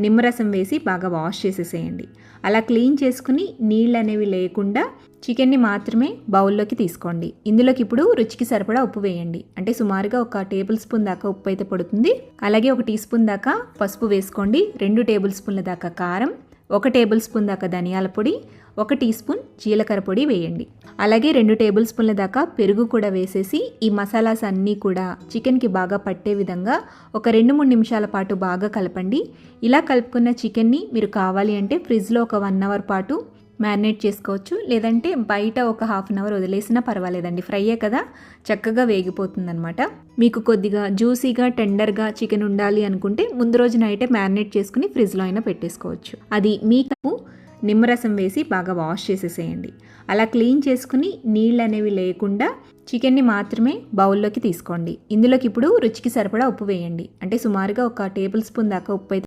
నిమ్మరసం వేసి బాగా వాష్ చేసేసేయండి. అలా క్లీన్ చేసుకుని నీళ్ళు అనేవి లేకుండా చికెన్ని మాత్రమే బౌల్లోకి తీసుకోండి. ఇందులోకి ఇప్పుడు రుచికి సరిపడా ఉప్పు వేయండి. అంటే సుమారుగా 1 టేబుల్ స్పూన్ దాకా ఉప్పు అయితే పడుతుంది. అలాగే 1 టీ స్పూన్ దాకా పసుపు వేసుకోండి. 2 టేబుల్ స్పూన్ల దాకా కారం, 1 టేబుల్ స్పూన్ దాకా ధనియాల పొడి, 1 టీ స్పూన్ జీలకర్ర పొడి వేయండి. అలాగే 2 టేబుల్ స్పూన్ల దాకా పెరుగు కూడా వేసేసి ఈ మసాలాస్ అన్నీ కూడా చికెన్కి బాగా పట్టే విధంగా ఒక 2-3 నిమిషాల పాటు బాగా కలపండి. ఇలా కలుపుకున్న చికెన్ని మీరు కావాలి అంటే ఫ్రిడ్జ్లో ఒక 1 అవర్ పాటు మ్యారినేట్ చేసుకోవచ్చు. లేదంటే బయట ఒక హాఫ్ అన్ అవర్ వదిలేసినా పర్వాలేదండి. ఫ్రైయే కదా, చక్కగా వేగిపోతుందనమాట. మీకు కొద్దిగా జ్యూసీగా టెండర్గా చికెన్ ఉండాలి అనుకుంటే ముందు రోజు నైటే మ్యారినేట్ చేసుకుని ఫ్రిడ్జ్లో అయినా పెట్టేసుకోవచ్చు. అది మీకు నిమ్మరసం వేసి బాగా వాష్ చేసేసేయండి. అలా క్లీన్ చేసుకుని నీళ్ళు అనేవి లేకుండా చికెన్ని మాత్రమే బౌల్లోకి తీసుకోండి. ఇందులోకి ఇప్పుడు రుచికి సరిపడా ఉప్పు వేయండి. అంటే సుమారుగా 1 టేబుల్ స్పూన్ దాకా ఉప్పు అయితే